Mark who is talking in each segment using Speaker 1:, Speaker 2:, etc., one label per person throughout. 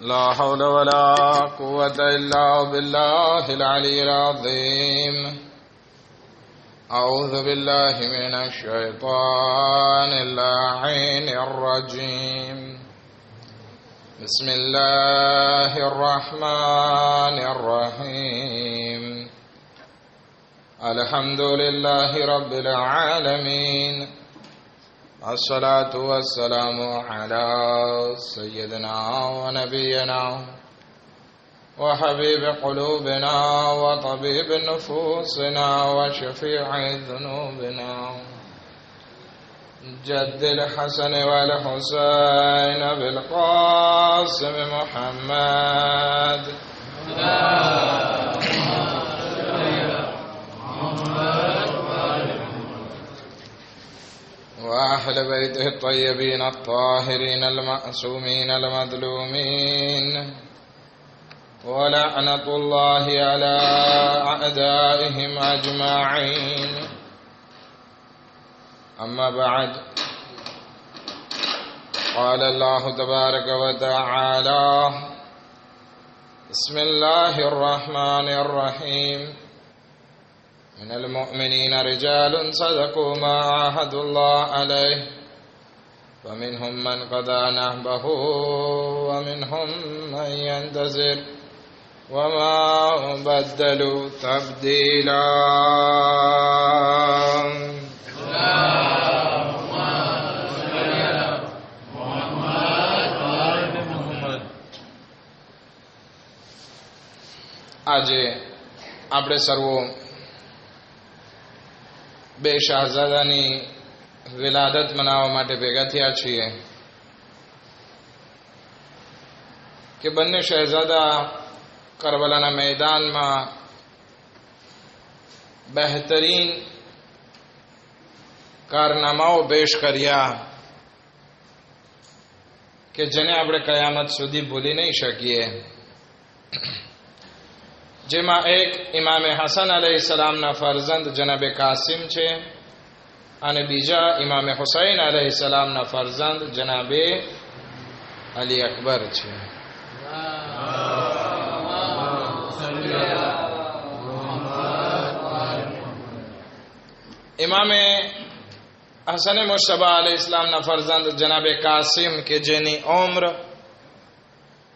Speaker 1: لا حول ولا قوة إلا بالله العلي العظيم. أعوذ بالله من الشيطان اللعين الرجيم. بسم الله الرحمن الرحيم. الحمد لله رب العالمين، الصلاة والسلام على سيدنا ونبينا وحبيب قلوبنا وطبيب نفوسنا وشفيع ذنوبنا جد الحسن والحسين بالقاسم محمد وأهل بيته الطيبين الطاهرين المعصومين المظلومين، ولعنة الله على أعدائهم أجمعين. أما بعد، قال الله تبارك وتعالى: بسم الله الرحمن الرحيم. من المؤمنين رجال صدقوا ما عاهدوا الله عليه، فمنهم من قضى نحبه ومنهم من ينتظر وما بدلوا تبديلا. આજે આપણે સર્વો બે શાહઝાદાની વિલાદત મનાવવા માટે ભેગા થયા છીએ કે બંને શહેજાદા કરબલાના મેદાનમાં બહેતરીન કારનામાઓ પેશ કર્યા કે જેને આપણે કયામત સુધી ભૂલી નહીં શકીએ. જેમાં એક ઇમામે હસન અલૈહિસ્સલામના ફરઝંદ જનાબે કાસિમ છે અને બીજા ઇમામે હુસૈન અલૈહિસ્સલામના ફરઝંદ જનાબે અલી અકબર છે. ઇમામે હસન મુશ્તબા અલૈહિસ્સલામના ફરઝંદ જનાબે કાસિમ કે જેની ઉંમર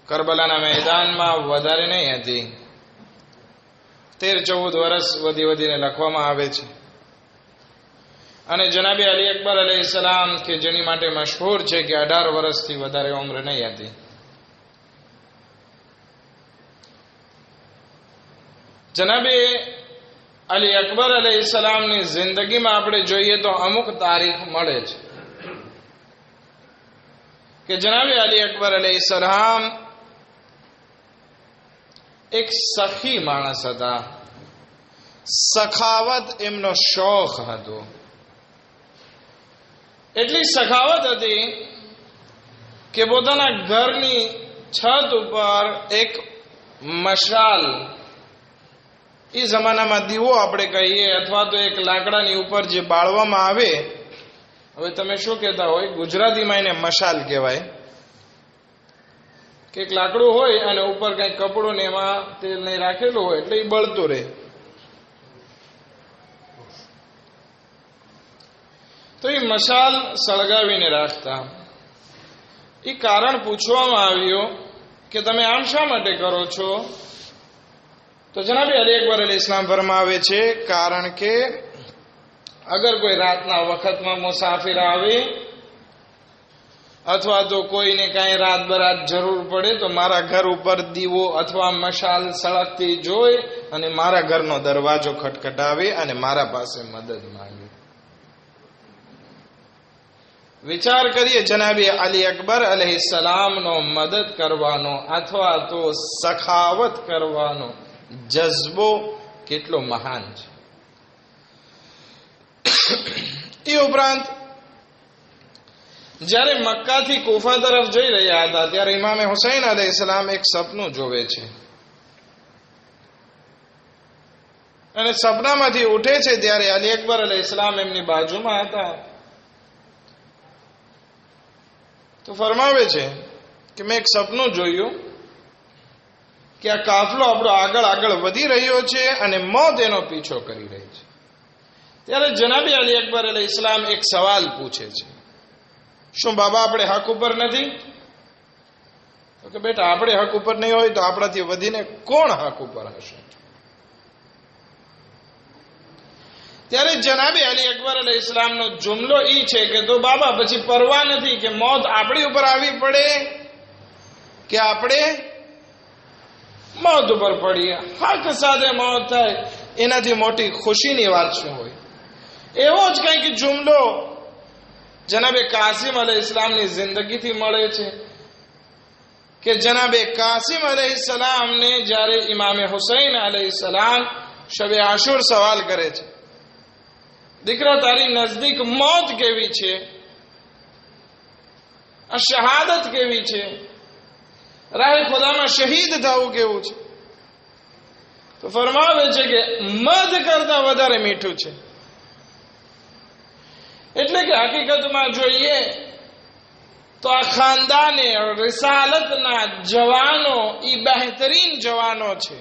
Speaker 1: કરબલાના મેદાનમાં વધારે નહીં હતી, 13-14 વર્ષ વધીને લખવામાં આવે છે. અને જનાબે અલી અકબર અલૈહિસ્સલામ કે જેની માટે મશહૂર છે કે 18 વર્ષથી વધારે ઉંમર નહીં હતી. જનાબે અલી અકબર અલૈહિસ્સલામની જિંદગીમાં આપણે જોઈએ તો અમુક તારીખ મળે છે કે જનાબે અલી અકબર અલૈહિસ્સલામ એક સખી માણસ હતા. સખાવત એમનો શોખ હતો. એટલી સખાવત હતી કે પોતાના ઘરની છત ઉપર એક મશાલ, એ જમાનામાં દીવો આપણે કહીએ, અથવા તો એક લાકડાની ઉપર જે બાળવામાં આવે, હવે તમે શું કહેતા હોય, ગુજરાતીમાં એને મશાલ કહેવાય, કે એક લાકડું હોય અને ઉપર કંઈક કપડું ને એમાં તેલ નહીં રાખેલું હોય એટલે એ બળતું રહે. તો એ મશાલ સળગાવીને રાખતા. એ કારણ પૂછવામાં આવ્યું કે તમે આમ શા માટે કરો છો? તો જનાબે અલી અકબર અલૈહિસ્સલામ ફરમાવે છે, કારણ કે અગર કોઈ રાતના વખતમાં મુસાફિર આવે અથવા તો કોઈને કાંઈ રાત બરાત જરૂર પડે તો મારા ઘર ઉપર દીવો અથવા મશાલ સળગતી જોઈ અને મારા ઘરનો દરવાજો ખટખટાવે અને મારા પાસે મદદ માંગે. વિચાર કરીએ, જનાબે અલી અકબર અલૈહિસ્સલામનો મદદ કરવાનો અથવા તો સખાવત કરવાનો જઝ્બો કેટલો મહાન છે. એ ઉપરાંત જ્યારે મક્કાથી કુફા તરફ જઈ રહ્યા હતા ત્યારે ઇમામે હુસૈન અલૈહિસ્સલામ એક સપનું જોવે છે અને સપનામાંથી ઉઠે છે ત્યારે અલી અકબર અલૈહિસ્સલામ એમની બાજુમાં હતા. તો ફરમાવે છે કે મેં એક સપનું જોયું કે આ કાફલો આપણો આગળ આગળ વધી રહ્યો છે અને મોત એનો પીછો કરી રહી છે. ત્યારે જનાબે અલી અકબર અલૈહિ ઇસ્લામ એક સવાલ પૂછે છે, શું બાબા આપણે હક ઉપર નથી? તો કે બેટા, આપણે હક ઉપર નહીં હોય તો આપણાથી વધીને કોણ હક ઉપર હશે? ત્યારે જનાબે અલી અકબર અલૈહિ ઇસ્લામનો જુમલો ઈ છે કે તો બાબા પછી પરવા નથી કે મોત આપણી ઉપર આવી પડે કે આપણે મોત ઉપર પડીએ. હક સાથે મોત થાય એનાથી મોટી ખુશીની વાત શું હોય? એવો જ કંઈક જુમલો જનાબે કાસિમ અલૈહિ ઇસ્લામની જિંદગીથી મળે છે કે જનાબે કાસિમ અલૈહિ સલામને જ્યારે ઇમામે હુસૈન અલૈહિ સલામ શબે આશુર સવાલ કરે છે, દીકરા તારી નજદીક મોત કેવી છે, આ શહાદત કેવી છે, રાહે ખુદામાં શહીદ થવું કેવું છે? તો ફરમાવે છે કે મધ કરતા વધારે મીઠું છે. એટલે કે હકીકતમાં જોઈએ તો આ ખાનદાને રિસાલતના જવાનો ઈ બહેતરીન જવાનો છે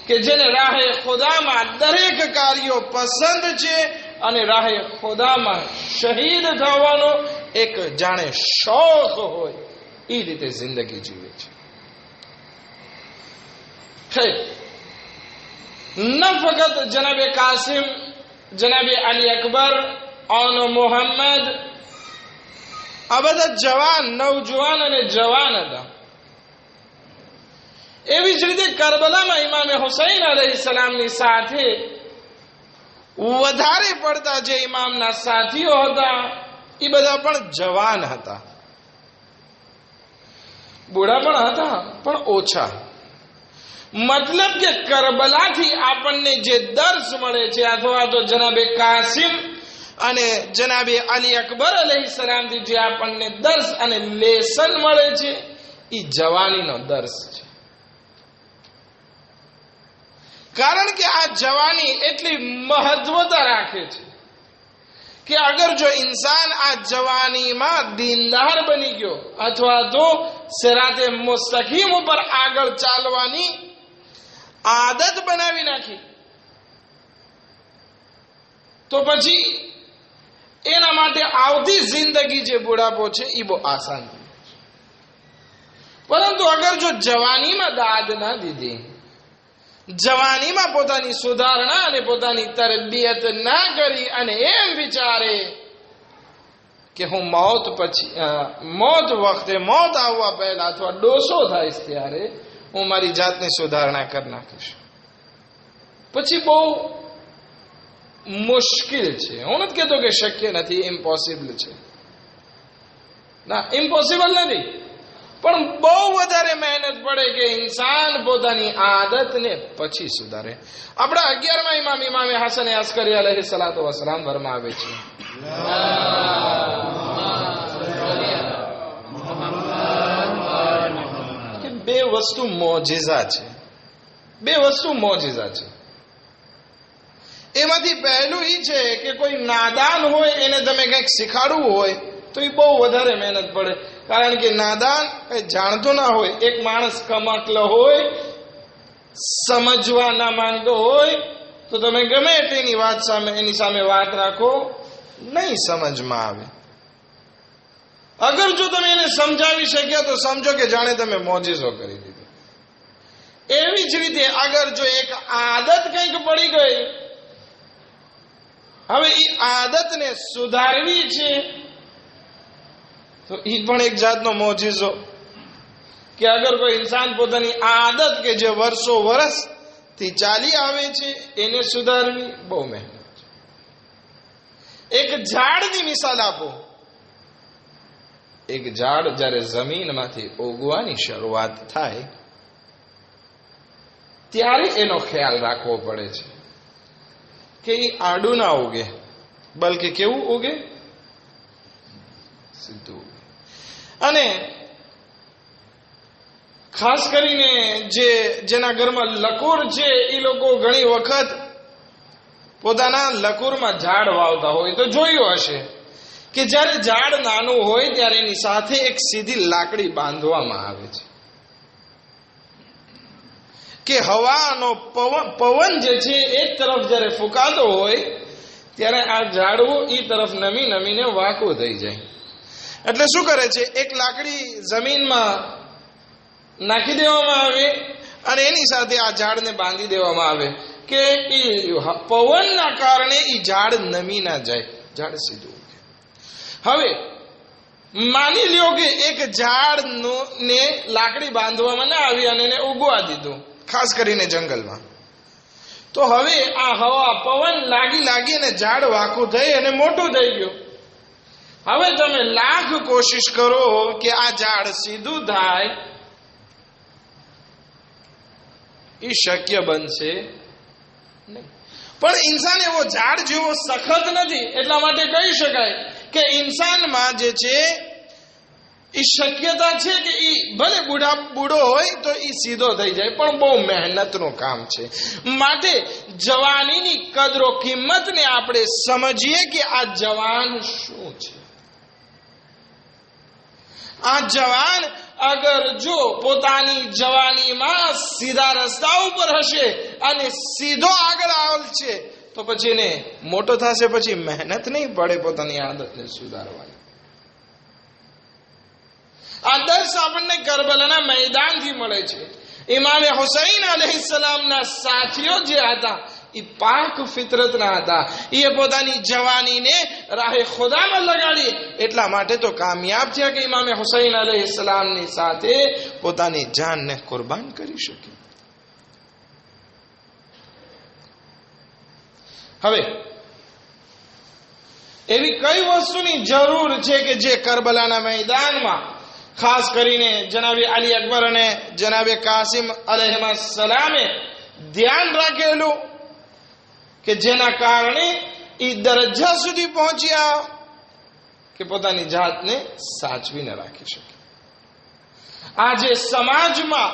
Speaker 1: કે જેને રાહે ખુદામાં દરેક કાર્યો પસંદ છે અને રાહે ખુદામાં શહીદ થવાનો એક જાણે શોખ હોય એ રીતે જિંદગી જીવે છે. ન ફકત જનાબે કાસિમ, જનાબે અલી અકબર અને મોહમ્મદ આ બધા જવાન, નવજવાન અને જવાન હતા. એવી જ રીતે કરબલામાં ઇમામે હુસૈન અલૈહિ સલામની સાથે વધારે પડતા જે ઇમામના સાથીઓ હતા એ બધા પણ જવાન હતા, બુઢા પણ હતા પણ ઓછા. મતલબ કે કરબલાથી આપણને જે દર્શ મળે છે અથવા તો જનાબે કાસિમ અને જનાબે અલી અકબર અલૈહિ સલામથી જે આપણને દર્શ અને લેસન મળે છે એ જવાનીનો દર્શ છે. કારણ કે આ જવાની એટલી મહત્વતા રાખે છે કે અગર જો ઇન્સાન આ જવાનીમાં દીનદાર બની ગયો અથવા તો સિરાતે મુસ્તકીમ ઉપર આગળ ચાલવાની આદત બનાવી નાખી તો પછી એના માટે આવતી જિંદગી જે બુઢાપો છે એ બહુ આસાન છે. પરંતુ અગર જો જવાનીમાં દાદ ના દીધી, જવાનીમાં પોતાની સુધારણા અને પોતાની તરબિયત ના કરી અને એમ વિચારે કે હું મોત વખતે, મોત આવવા પહેલા અથવા ડોસો થાય ત્યારે હું મારી જાતની સુધારણા કરી નાખીશ, પછી બહુ મુશ્કેલ છે. હું નથી કહેતો કે શક્ય નથી, ઇમ્પોસિબલ છે. ના, ઇમ્પોસિબલ નથી, પણ બહુ વધારે મહેનત પડે કે ઇન્સાન પોતાની આદતને પછી સુધારે. આપણા 11મા ઇમામ ઇમામે હસન અસ્કરી અલૈહિ સલાતો વસલામ ફરમાવે છે કે બે વસ્તુ મોજિઝા છે, બે વસ્તુ મોજિઝા છે. એમાંથી પહેલું એ છે કે કોઈ નાદાન હોય એને તમે કંઈક શીખાડવું હોય તો એ બહુ વધારે મહેનત પડે. કારણ કે નાદાન કઈ જાણતો ના હોય, એક માણસ કમકલો હોય, સમજવા ના માંગતો હોય તો તમે ગમે તેની વાત સામે એની સામે વાત રાખો, નહીં સમજમાં આવે. અગર જો તમે એને સમજાવી શક્યા તો સમજો કે જાણે તમે મોજિઝો કરી દીધો. એવી જ રીતે અગર જો એક આદત કંઈક પડી ગઈ, હવે એ આદતને સુધારવી છે તો એ પણ એક જાતનો મોજિઝો કે અગર કોઈ ઇન્સાન પોતાની આદત કે જે વર્ષો વર્ષથી ચાલી આવે છે એને સુધારવી બહુ મહેનત છે. એક ઝાડની મિસાલ આપો. એક ઝાડ જ્યારે જમીનમાંથી ઉગવાની શરૂઆત થાય ત્યારે એનો ખ્યાલ રાખવો પડે છે કે એ આડું ના ઉગે, બલકે કેવું ઉગે? સીધું. અને ખાસ કરીને જેના ઘરમાં લકુર છે એ લોકો ઘણી વખત પોતાના લકુરમાં ઝાડ વાવતા હોય તો જોયું હશે કે જ્યારે ઝાડ નાનું હોય ત્યારે એની સાથે એક સીધી લાકડી બાંધવામાં આવે છે કે હવાનો પવન જે છે એક તરફ જ્યારે ફૂંકાતો હોય ત્યારે આ ઝાડવું એ તરફ નમી નમીને વાંકું થઈ જાય. એટલે શું કરે છે, એક લાકડી જમીનમાં નાખી દેવામાં આવે અને એની સાથે આ ઝાડને બાંધી દેવામાં આવે કે એ પવનના કારણે એ ઝાડ નમી ના જાય, ઝાડ સીધું. હવે માની લ્યો કે એક ઝાડનો ને લાકડી બાંધવામાં ના આવી અને એને ઉગવા દીધું, ખાસ કરીને જંગલમાં. તો હવે આ હવા પવન લાગી અને ઝાડ વાંકું થઈ અને મોટું થઈ ગયું. હવે તમે લાખ કોશિશ કરો કે આ ઝાડ સીધું થાય, એ શક્ય બનશે નહીં. પણ ઇન્સાન એવો ઝાડ જેવો સખત નથી, એટલા માટે કહી શકાય કે ઇન્સાનમાં જે છે એ શક્યતા છે કે એ ભલે બુઢો હોય તો એ સીધો થઈ જાય, પણ બહુ મહેનતનું કામ છે. માટે જવાનીની કદરો કિંમતને આપણે સમજીએ કે આ જવાન શું છે. આ જવાન અગર જો પોતાની જવાનીમાં સીધા રસ્તા ઉપર હશે અને સીધો આગળ આવશે તો પછી એને મોટો થશે પછી મહેનત નહીં પડે પોતાની આદતને સુધારવાની. આ દર્શ આપણને કરબલાના મેદાનથી મળે છે. ઇમામે હુસૈન અલૈહિસ્સલામના સાથીઓ જે હતા એ પાક ફિતરતના હતા. એ પોતાની જવાનીને રાહે ખુદામાં લગાડી એટલા માટે તો કામયાબ થયા કે ઇમામે હુસૈન અલૈહિસ્સલામની સાથે પોતાની જાનને કુરબાન કરી શકે. હવે એવી કઈ વસ્તુની જરૂર છે કે જે કરબલાના મેદાનમાં ખાસ કરીને જનાબે અલી અકબર અને જનાબે કાસિમ અલૈહિસ્સલામે ધ્યાન રાખેલું કે જેના કારણે એ દરજ્જા સુધી પહોંચ્યા કે પોતાની જાતને સાચવીને રાખી શકે. આજે સમાજમાં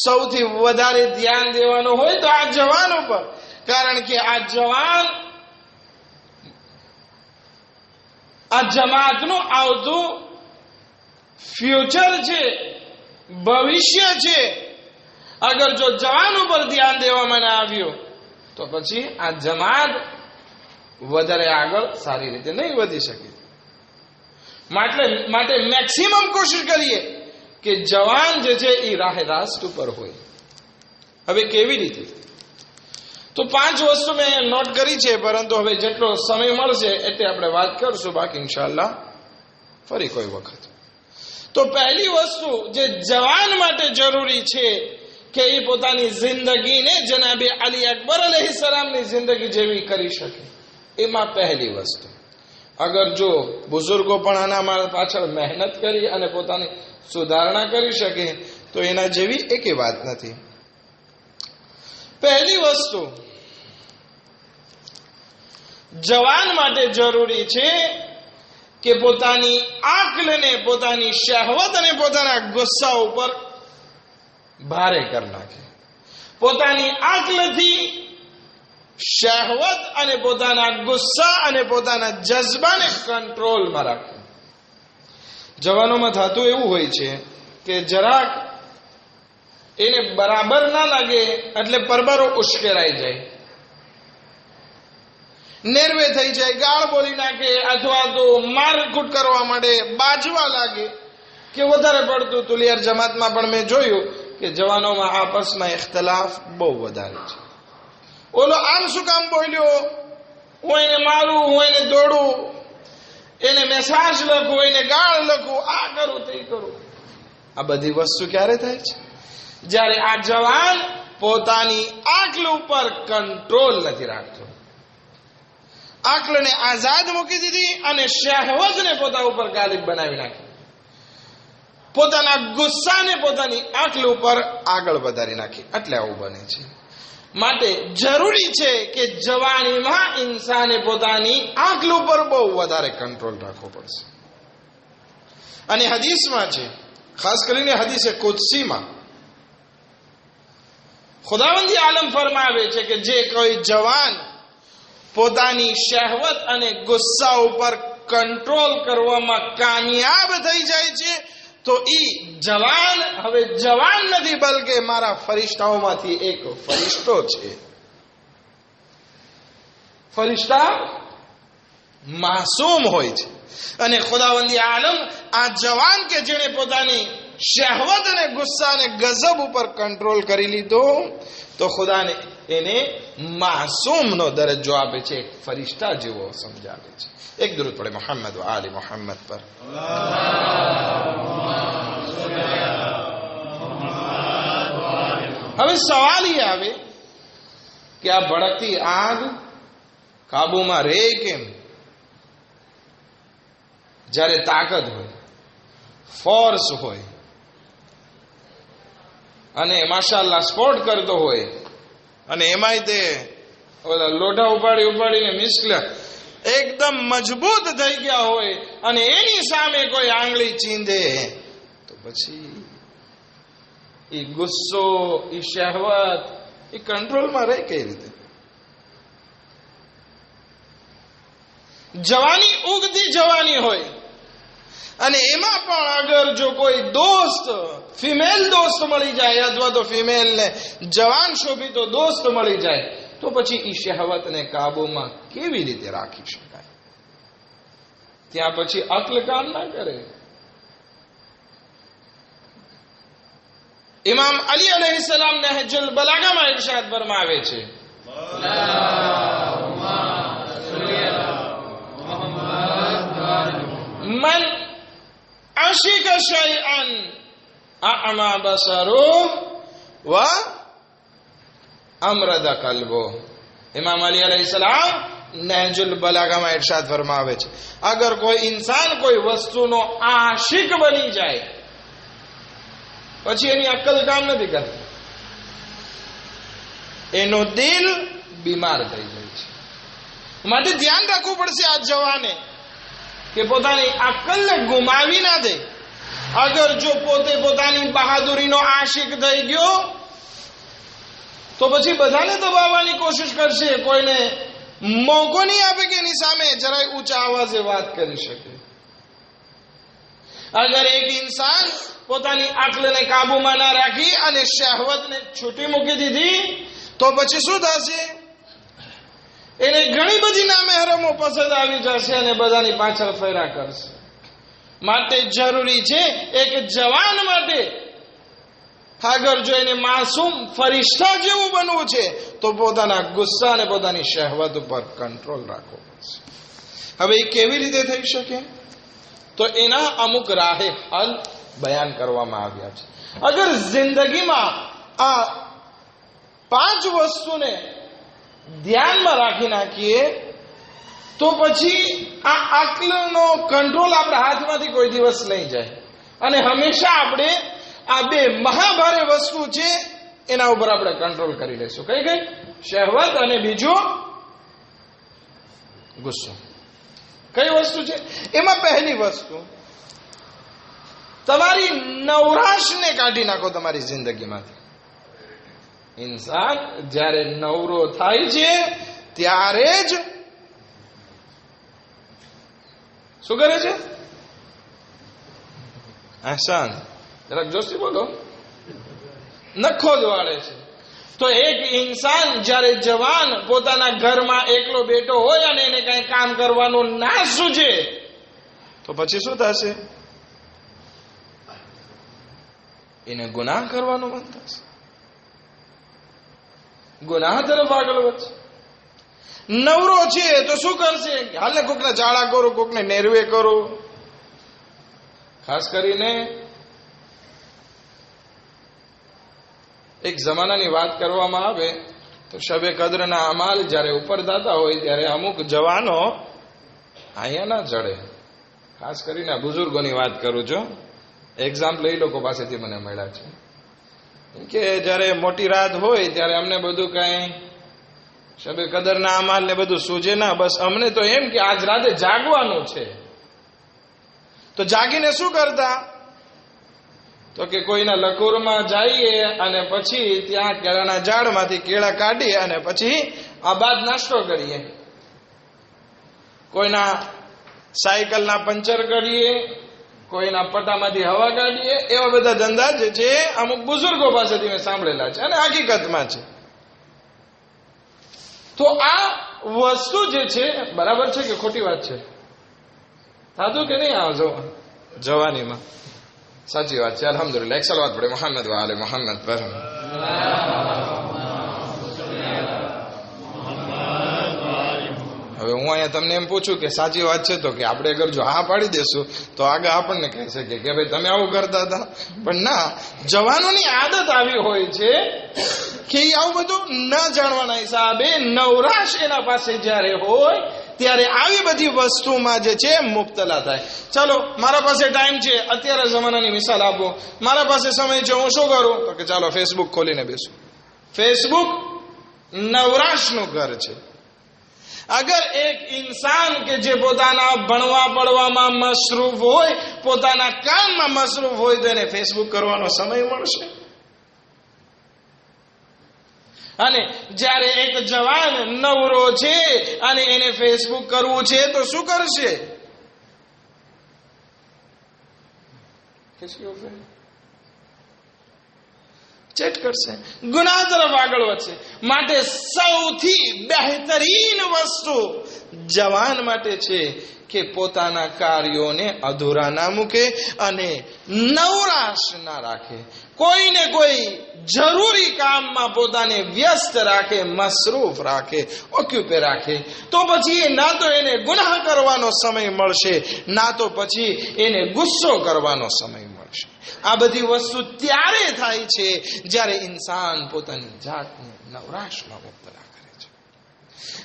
Speaker 1: સૌથી વધારે ધ્યાન દેવાનું હોય તો આ જવાન ઉપર, કારણ કે આ જવાન આ જમાતનું આવતું ફ્યુચર છે, ભવિષ્ય છે. અગર જો જવાન ઉપર ધ્યાન દેવામાં ના આવ્યું તો પછી આ જમાત વધારે આગળ સારી રીતે નહીં વધી શકે. માટે મેક્સિમમ કોશિશ કરીએ કે જવાન જે છે એ રાહે રાસ્ત ઉપર હોય. હવે કેવી રીતે? તો 5 વસ્તુ મેં નોટ કરી છે, પરંતુ હવે જેટલો સમય મળશે એટલે આપણે વાત કરશું, બાકી ઇન્શાઅલ્લાહ ફરી કોઈ વખત. તો પહેલી વસ્તુ જે જવાન માટે જરૂરી છે કે એ પોતાની જિંદગીને જનાબે અલી અકબર અલૈહિસ્સલામની જિંદગી જેવી કરી શકે. એમાં પહેલી વસ્તુ, અગર જો બુઝુર્ગો પણ આના પાછળ મહેનત કરી અને પોતાની સુધારણા કરી શકે તો એના જેવી એકે વાત નથી. પહેલી વસ્તુ જવાન માટે જરૂરી છે કે પોતાની આકલને, પોતાની શહવત અને પોતાના ગુસ્સા ઉપર ભારે કરી નાખે. પોતાની આકલથી શહવત અને પોતાના ગુસ્સા અને પોતાના જજ્બાને કંટ્રોલમાં રાખે. જવાનોમાં થતું એવું હોય છે કે જરાક એને બરાબર ના લાગે એટલે પરબરો ઉશ્કેરાઈ જાય, નેરવે થઈ જાય, ગાળ બોલી નાખે અથવા તો મારકૂટ કરવા માંડે, બાજવા લાગે કે વધારે પડતું તુલિયાર જમાતમાં પણ મેં જોયું કે જવાનોમાં આપસમાં ઇખ્તલાફ બહુ વધારે છે. ઓલો આમ શું કામ બોલ્યો, હું એને મારું, હું એને દોડું, એને મેસાજ લખું, એને ગાળ લખું, આ કરું તે કરું. આ બધી વસ્તુ ક્યારે થાય છે? જ્યારે આ જવાન પોતાની આકલ ઉપર કંટ્રોલ નથી રાખતો. આકલને આઝાદ મૂકી દીધી અને શહવતને પોતા ઉપર ગાલિબ બનાવી નાખી. પોતાના ગુસ્સાને પોતાની આકલ ઉપર આગળ વધારી નાખી. એટલે આવું બને છે. માટે જરૂરી છે કે જવાનીમાં ઇન્સાને પોતાની આકલ ઉપર બહુ વધારે કંટ્રોલ રાખવો પડશે. અને હદીસમાં છે, ખાસ કરીને હદીસે કુદસીમાં ખુદાવંદી આલમ ફરમાવે છે કે જે કોઈ જવાન પોતાની શહવત અને ગુસ્સા ઉપર કંટ્રોલ કરવામાં કામયાબ થઈ જાય છે તો ઈ જવાન હવે જવાન નથી, બલકે મારા ફરિશ્તાઓમાંથી એક ફરિશ્તો છે. ફરિશ્તા માસૂમ હોય છે. અને ખુદાવંદી આલમ આ જવાન કે જેણે પોતાની શહેવત અને ગુસ્સા અને ગઝબ ઉપર કંટ્રોલ કરી લીધો, તો ખુદાને એને માસૂમનો દરજ્જો આપે છે, એક ફરિશ્તા જેવો સમજાવે છે. એક દરૂદ પડે મોહમ્મદ વ આલી મોહમ્મદ પર. હવે સવાલ એ આવે કે આ ભડકતી આગ કાબુમાં રહે કેમ? જ્યારે તાકાત હોય, ફોર્સ હોય અને માશાઅલ્લાહ સ્પોર્ટ કરતો હોય, અને એમાંય તે લોઢા ઉપાડીને મિસ્કલા એકદમ મજબૂત થઈ ગયા હોય, અને એની સામે કોઈ આંગળી ચીંધે તો પછી એ ગુસ્સો, એ શહેવત, એ કંટ્રોલમાં રહે કઈ રીતે? જવાની ઉગતી જવાની હોય, અને એમાં પણ અગર જો કોઈ દોસ્ત, ફિમેલ દોસ્ત મળી જાય, અથવા તો ફિમેલને જવાન શોભિતો દોસ્ત મળી જાય, તો પછી ઈ શહેવતને કાબુમાં કેવી રીતે રાખી શકાય? ત્યાં પછી અક્લ કામ ના કરે. ઇમામ અલી અલૈહિસ્સલામ નહજુલ બલાગામાં ઇરશાદ ફરમાવે છે, મન આશિક શૈઅન અઅમા બસરુહ વ અમરદ કલ્બુહ. ઇમામ અલી અલૈહિસ્સલામ નહજુલ બલાગામાં ઇરશાદ ફરમાવે છે, અગર કોઈ ઇન્સાન કોઈ વસ્તુનો આશિક બની જાય, પછી એની અક્કલ કામ નથી કરતી, એનો દિલ બીમાર થઈ જાય છે. માટે ધ્યાન રાખવું પડશે આ જવાને કે પોતાની અક્કલને ગુમાવી ના દે. અગર જો પોતે પોતાની બહાદુરીનો આશિક થઈ ગયો તો પછી બધાને દબાવવાની કોશિશ કરશે, કોઈને મોકો નહીં આપે કે એની સામે જરાય ઊંચા અવાજે વાત કરી શકે. અગર એક ઇન્સાન પોતાની અક્લને કાબુમાં ના રાખી અને શહેવતને છૂટી મૂકી દીધી, તો પછી શું થશે? એને ઘણી બધી નામહેરમો પસંદ આવી જશે અને બધાની પાછળ ફર્યા કરશે. માટે જરૂરી છે એક જવાન માટે, અગર જો એને માસૂમ ફરિશ્તા જેવું બનવું છે, તો પોતાના ગુસ્સા અને પોતાની શહેવત ઉપર કંટ્રોલ રાખવો પડશે. હવે એ કેવી રીતે થઈ શકે? તો એના અમુક રાહે હલ બયાન કરવામાં આવ્યા છે. અગર જિંદગીમાં આ 5 વસ્તુને ધ્યાનમાં રાખી નાખીએ, તો પછી આ અક્લનો કંટ્રોલ આપણા હાથમાંથી કોઈ દિવસ નહીં જાય, અને હંમેશા આપણે આ 2 મહાભારે વસ્તુ છે એના ઉપર આપણે કંટ્રોલ કરી લઈશું. કઈ કઈ? શહેવત અને બીજો ગુસ્સો. કઈ વસ્તુ છે એમાં? પહેલી વસ્તુ, તમારી નવરાશને કાઢી નાખો તમારી જિંદગીમાંથી. ઇન્સાન જ્યારે નવરો થાય છે ત્યારે જ શું કરે છે? અહેસાન, જરાક જોશી બોલો. નખો દવાડે છે. તો એક ઇન્સાન જ્યારે જવાન પોતાના ઘરમાં એકલો બેઠો હોય અને એને કઈ કામ કરવાનું ના સૂઝે, તો પછી શું થશે? એને ગુનાહ કરવાનું મન થશે, ગુનાહ તરફ આગળ વધશે. નવરો છે તો શું કરશે? હાલને કોકને જાળા કરો, કોકને નેરવે કરો. ખાસ કરીને એક જમાનાની વાત કરવામાં આવે તો શબે કદ્રના અમાલ જ્યારે ઉપર થતા હોય ત્યારે અમુક જવાનો અહીંયા ના ચડે. ખાસ કરીને બુઝુર્ગોની વાત કરું છું, એક્ઝામ્પલ એ લોકો પાસેથી મને મળ્યા છે કે જ્યારે મોટી રાત હોય ત્યારે અમને બધું કઈ શબે કદરના અમાલ ને બધું સૂજે ના, બસ અમને તો એમ કે આજ રાતે જાગવાનું છે. તો જાગીને શું કરતા? તો કે કોઈના લકુરમાં જઈએ અને પછી ત્યાં કેળાના ઝાડમાંથી કેળા કાઢીએ અને પછી આબાદ નાસ્તો કરીએ. કોઈના સાયકલના પંચર કરીએ, કોઈના પટામાંથી હવા કાઢીએ, એવા બધા ધંધા જે છે અમુક બુઝુર્ગો પાસેથી મેં સાંભળેલા છે અને હકીકતમાં છે. તો આ વસ્તુ જે છે બરાબર છે કે ખોટી વાત છે? સાચું કે નહીં? આવો જવાનીમાં સાચી વાત છે. અલ્હમ્દુલિલ્લાહ. એક સલાવત પડે મોહમ્મદ વ આલે મોહમ્મદ પર. હવે હું અહીંયા તમને એમ પૂછું કે સાચી વાત છે, તો કે આપણે અગર જો હા પાડી દેશું તો આગળ આપણને કહી શકીએ કે ભાઈ તમે આવું કરતા હતા. પણ ના, જવાનોની આદત આવી હોય છે કે આવું બધું ન જાણવાના હિસાબે નવરાશ એના પાસે જ્યારે હોય ત્યારે આવી બધી વસ્તુમાં જે છે મુબ્તલા થાય. ચાલો, મારા પાસે ટાઈમ છે, અત્યારે જમાનાની મિસાલ આપો. મારા પાસે સમય છે, હું શું કરું? તો કે ચાલો ફેસબુક ખોલીને બેસું. ફેસબુક નવરાશનું ઘર છે. અગર એક ઇન્સાન કે જે પોતાના ભણવા પડવામાં મશરૂફ હોય, પોતાના કામમાં મશરૂફ હોય, તો એને ફેસબુક કરવાનો સમય મળશે? અને જ્યારે એક જવાન નવરો છે અને એને ફેસબુક કરવું છે તો શું કરશે? ચેટ કરશે, ગુનાહ તરફ આગળ વધશે. માટે સૌથી બહેતરીન વસ્તુ જવાન માટે છે કે પોતાના કાર્યોને અધૂરા ના મૂકે અને નવરાશ ના રાખે. કોઈને કોઈ જરૂરી કામમાં પોતાને વ્યસ્ત રાખે, મસરૂફ રાખે, ઓક્યુપે રાખે. તો પછી ના તો એને ગુનાહ કરવાનો સમય મળશે, ના તો પછી એને ગુસ્સો કરવાનો સમય મળશે. આ બધી વસ્તુ ત્યારે થાય છે જ્યારે ઇન્સાન પોતાની જાતને નવરાશમાં મુબ્તલા કરે છે.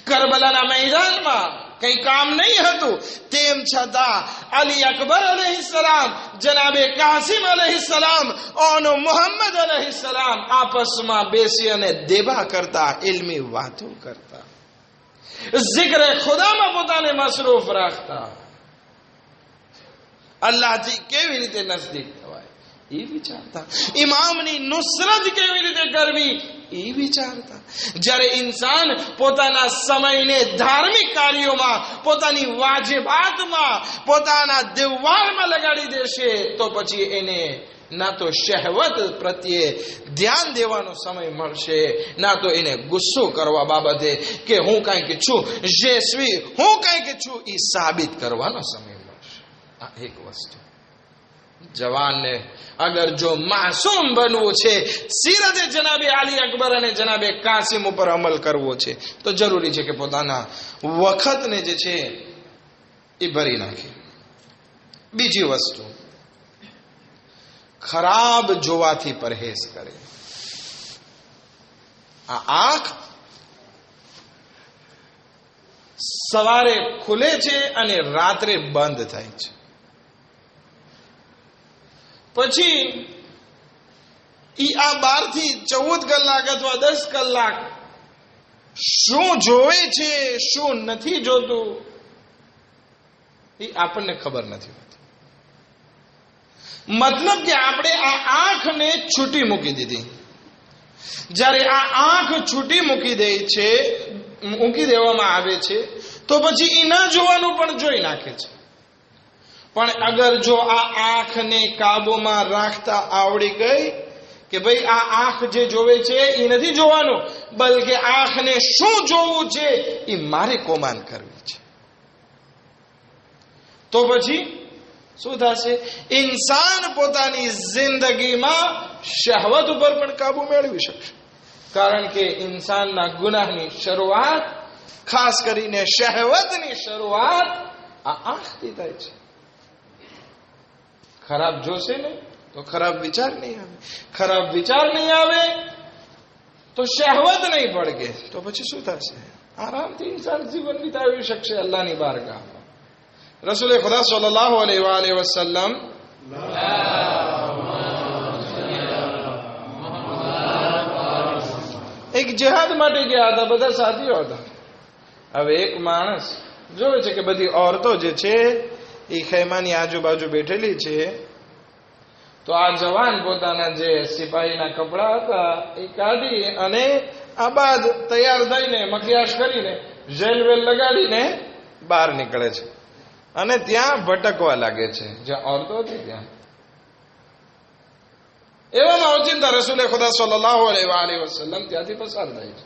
Speaker 1: કરબલાના મેદાનમાં કઈ કામ નહીં હતું, તેમ છતાં અલી અકબર અલૈહિસ્સલામ, જનાબે કાસિમ અલૈહિસ્સલામ અને મોહમ્મદ અલૈહિસ્સલામ આપસમાં બેસી અને દેબા કરતા, ઇલ્મી વાતો કરતા, જિક્ર ખુદામાં પોતાને મસરૂફ રાખતા. અલ્લાહથી કેવી રીતે નજદીક થવાય એ વિચારતા. ઇમામની નુસરત કેવી રીતે કરવી એ વિચારતા. જ્યારે ઇન્સાન પોતાના સમયને ધાર્મિક કાર્યોમાં, પોતાની વાજિબાતમાં, પોતાના દેવાળમાં લગાડી દેશે તો પછી એને ના તો શહેવત પ્રત્યે ધ્યાન દેવાનો સમય મળશે, ના તો એને ગુસ્સો કરવા બાબતે કે હું કંઈક છું, જે સ્વી હું કંઈક છું એ સાબિત કરવાનો સમય મળશે. આ એક વસ્તુ. જવાનને અગર જો માસૂમ બનવું છે, સીરતે જનાબે અલી અકબર અને જનાબે કાસિમ ઉપર અમલ કરવો છે, તો જરૂરી છે કે પોતાના વખતને જે છે એ ભરી નાખે. બીજી વસ્તુ, ખરાબ જોવાથી પરહેઝ કરે. આ આંખ સવારે ખુલે છે અને રાત્રે બંધ થાય છે. પછી આ 12 થી 14 કલાક અથવા 10 કલાક શું જોવે છે, શું નથી જોતું, એ આપણને ખબર નથી હોતી. મતલબ કે આપણે આ આંખને છૂટી મૂકી દીધી. જ્યારે આ આંખ છૂટી મૂકી દેવામાં આવે છે તો પછી એ ન જોવાનું પણ જોઈ નાખે છે. પણ અગર જો આ આંખને કાબુમાં રાખતા આવડી ગઈ કે ભાઈ આ આંખ જે જોવે છે એ નથી જોવાનું, બલકે આંખને શું જોવું છે એ મારે કોમાન કરવી છે, તો પછી શું થશે? ઇન્સાન પોતાની જિંદગીમાં શહવત ઉપર પણ કાબુ મેળવી શકશે. કારણ કે ઇન્સાનના ગુનાહની શરૂઆત, ખાસ કરીને શહવતની શરૂઆત આ આંખથી થાય છે. ખરાબ જોશે ને તો ખરાબ વિચાર નહીં આવે, ખરાબ વિચાર નહીં આવે તો શહવત નહીં પડગે, તો પછી શું થશે? આરામથી ઇન્સાન જીવન વિતાવી શકશે અલ્લાહની બારગાહમાં. રસૂલ ખુદા સલ્લલ્લાહુ અલૈહિ વસલ્લમ એક જિહાદ માટે ગયા હતા, બધા સાથીઓ હતા. હવે એક માણસ જોવે છે કે બધી ઓરતો જે છે એ ખૈમાની આજુબાજુ બેઠેલી છે, તો આ જવાન પોતાના જે સિપાહીના કપડા હતા એ કાઢી અને આ બાદ તૈયાર થઈને મકિયાશ કરીને જેલ વેલ લગાડીને બહાર નીકળે છે. અને ત્યાં ભટકવા લાગે છે, જ્યાં ઓરતો હતી ત્યાં. એવામાં ઓચિંતા રસૂલે ખુદા સલ્લલ્લાહુ અલૈહિ વસલ્લમ ત્યાંથી પસાર થાય છે.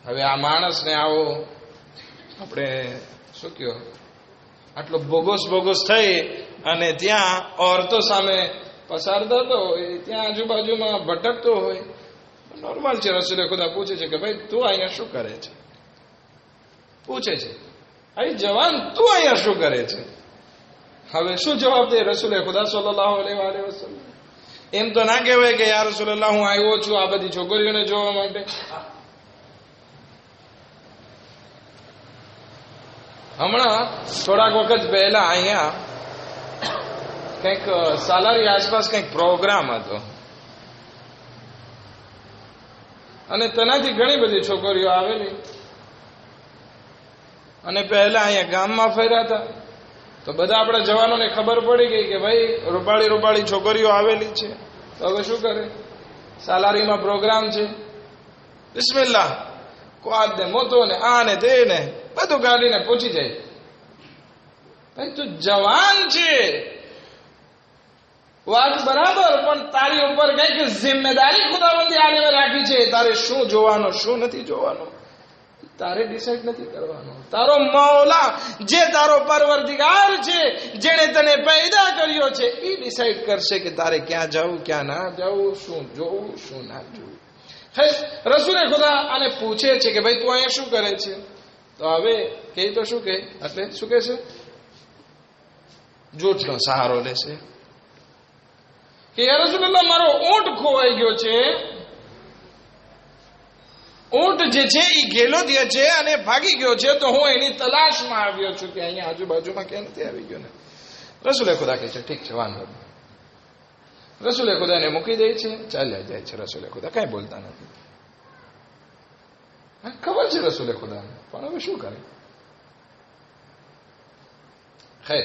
Speaker 1: હવે આ માણસને આવો આપણે શું કહ્યો, આટલો બોગસ થઈ અને ત્યાં ઓરતો સામે પસાર થતો હોય, ત્યાં આજુબાજુમાં ભટકતો હોય, નોર્મલ છે. રસૂલે ખુદા પૂછે છે કે ભાઈ તું અહીંયા શું કરે છે? પૂછે છે, અહીં જવાન તું અહીંયા શું કરે છે? હવે શું જવાબ દે રસૂલે ખુદા સલ્લલ્લાહુ અલૈહિ વસલ્લમ? એમ તો ના કહેવાય કે યા રસૂલલ્લાહ હું આવ્યો છું આ બધી છોકરીઓને જોવા માટે. હમણાં થોડાક વખત પહેલા અહીંયા કંઈક સાલારી આસપાસ કંઈક પ્રોગ્રામ હતો અને તેનાથી ઘણી બધી છોકરીઓ આવેલી અને પહેલા અહીંયા ગામમાં ફર્યા હતા તો બધા આપણા જવાનોને ખબર પડી ગઈ કે ભાઈ રૂપાળી છોકરીઓ આવેલી છે. તો હવે શું કરે? સાલારીમાં પ્રોગ્રામ છે, બિસ્મિલ્લાહ, ક્વાદ ને મોતો ને આ ને તે ને બધું કાઢીને પહોંચી જાય. ભાઈ તું જવાન છે, વાત બરાબર, પણ તારી ઉપર કઈક જિમ્મેદારી ખુદાબંદી આલીમે રાખી છે. તારે શું જોવાનું શું નથી જોવાનું તારે ડિસાઈડ નથી કરવાનું. તારો મૌલા જે તારો પરવરદિગાર છે, જેને તને પેદા કર્યો છે, એ ડિસાઈડ કરશે કે તારે ક્યાં જવું ક્યાં ના જવું, શું જોવું શું ના જોવું. રસૂલે ખુદા આને પૂછે છે કે ભાઈ તું અહીંયા શું કરે છે? તો હવે કે તો શું કે, એટલે શું કે છે? જૂઠનો સહારો લેશે કે યા રસૂલલ્લાહ મારો ઊંટ ખોવાઈ ગયો છે. ઊંટ જે છે એ ગેલો દે છે અને ભાગી ગયો છે, તો હું એની તલાશમાં આવ્યો છું કે અહીંયા આજુબાજુમાં ક્યાં નથી આવી ગયો ને. રસૂલે ખુદા કહે છે ઠીક છે, વાંધો નહીં. રસૂલે ખુદાને મૂકી દે છે, ચાલ્યા જાય છે. રસૂલે ખુદા કઈ બોલતા નથી. ખબર છે રસૂલે ખુદાને, પણ હવે શું કરે? ખેર,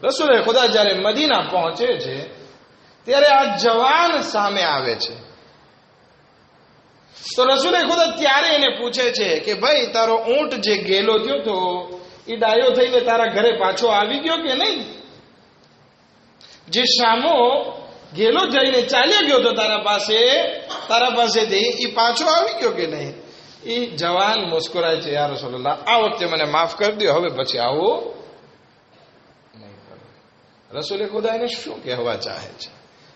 Speaker 1: રસૂલે ખુદા જયારે મદીના પહોંચે છે ત્યારે આ જવાન સામે આવે છે. તો રસૂલે ખુદા ત્યારે એને પૂછે છે કે ભાઈ તારો ઊંટ જે ગેલો થયો તો એ ડાયો થઈને તારા ઘરે પાછો આવી ગયો કે નહીં? જે શામો ગેલો જઈને ચાલ્યો ગયો તો તારા પાસેથી એ પાછો આવી ગયો કે નહીં? એ જવાન મુસ્કુરાય છે, યા રસૂલલ્લાહ આ વખતે મને માફ કરી દો, હવે પછી આવો નહીં કરો. રસૂલે ખુદા એને શું કહેવા ચાહે છે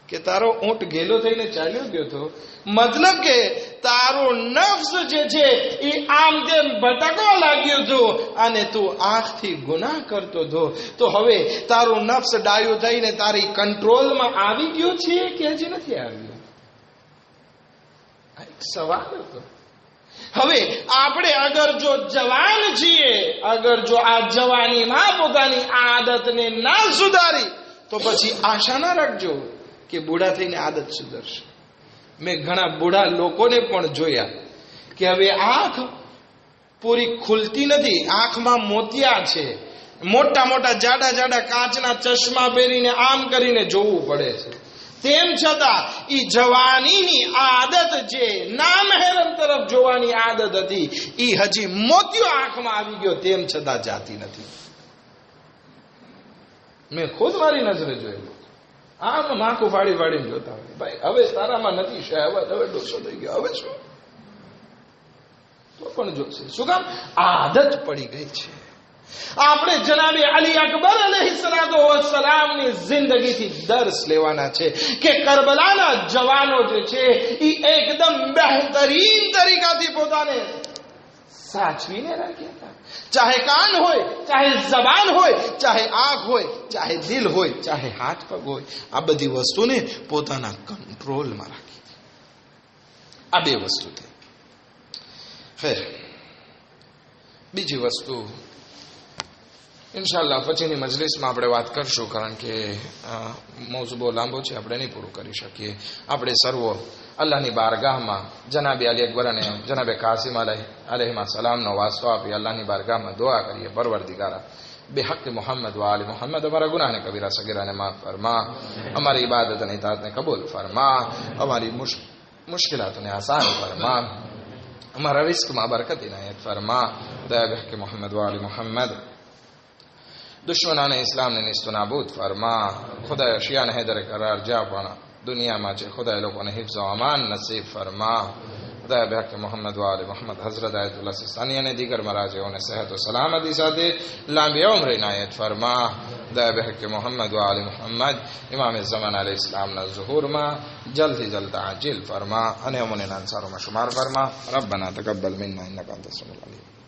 Speaker 1: કે તારો ઊંટ ગેલો થઈને ચાલ્યો ગયો તો મતલબ કે તારો નફ્સ જે છે એ આમ તેમ ભટકવા લાગ્યો હતો અને તું આંખથી ગુનાહ કરતો હતો, તો હવે તારો નફ્સ ડાયો થઈને તારી કંટ્રોલમાં આવી ગયો છે કે હજી નથી આવ્યો? એક સવાલ હતો. હવે આપણે અગર જો જવાન છીએ, અગર જો આ જવાનીમાં પોતાની આદતને ના સુધારી તો પછી આશા ના રાખજો કે બુઢા થઈને આદત સુધરશે. મેં ઘણા બુઢા લોકોને પણ જોયા કે હવે આંખ પૂરી ખુલતી નથી, આંખમાં મોતિયા છે, મોટા મોટા જાડા કાચના ચશ્મા પહેરીને આમ કરીને જોવું પડે છે. તેમ છતાં એ જવાનીની આદત જે નામહેરમ તરફ જોવાની આદત હતી એ હજી મોતિયો આંખમાં આવી ગયો, તેમ છતાં જાતી નથી. મેં ખુદ મારી નજરે જોયેલું. આમ માખું ફાડીને જોતા હોય, ભાઈ હવે તારામાં નથી શહેવત, હવે ડોસો થઈ ગયો, હવે શું? તો પણ જોશે. શું કામ? આદત પડી ગઈ છે. આપણે જનાબે અલી અકબર અલૈહિસ્સલાતુ વસ્સલામની જિંદગીથી દર્સ લેવાના છે કે કરબલાના જવાનો જે છે એ એકદમ બહેતરીન તરીકાથી પોતાને સાચવીને રાખ્યા હતા. ચાહે કાન હોય, ચાહે જબાન હોય, ચાહે આંખ હોય, ચાહે દિલ હોય, ચાહે હાથ પગ હોય, આ બધી વસ્તુને પોતાના કંટ્રોલમાં રાખી. આ બે વસ્તુ થઈ. ખેર, બીજી વસ્તુ ઇન્શાઅલ્લાહ પછીની મજલિસમાં આપણે વાત કરશું, કારણ કે મૌઝૂ બહુ લાંબો છે, આપણે નહીં પૂરું કરી શકીએ. આપણે સર્વો અલ્લાહની બારગાહમાં જનાબે અલી અકબર અને જનાબે કાસિમ અલૈહિમા સલામનો વાસ્તો આપી અલ્લાહની બારગાહમાં દુઆ કરીએ, પરવરદિગારા બેહક મોહમ્મદ વ આલી મોહમ્મદ અમારા ગુનાહને કબીરા સગીરાને માફ ફરમા, અમારી ઇબાદત અને ઇતાઅતને કબૂલ ફરમા, અમારી મુશ્किलातों आसान फरमा, हमारा रिस्क में बरकत इनायत फरमा, दया बहक मोहम्मद वाली मोहम्मद દુશ્મનાને ઇસ્લામને નિસ્તો નાબૂદ ફરમા. ખુદાએ શિયાને હૈદરે કરાર જ્યાં પણ દુનિયામાં છે ખુદાએ લોકોને હિફ્ઝ અમાન નસીબ ફરમા. खुदा बहक मोहम्मद वाल मोहम्मद हजरत आयतुल्लाह सिस्तानी ने दीगर मराजियों ने सेहत व सलामती साथे लांबी उम्र इनायत फरमा. खुदा बहक मोहम्मद वाल मोहम्मद इमाम ज़मान अलैहि इस्लाम ना ज़ुहूर मा जल्द ही जल्द आजिल फरमा. अने अमुने अंसारों में शुमार फरमा. रब्बना तकब्बल मिन्ना इन्नका अंतस समीउल अलीम.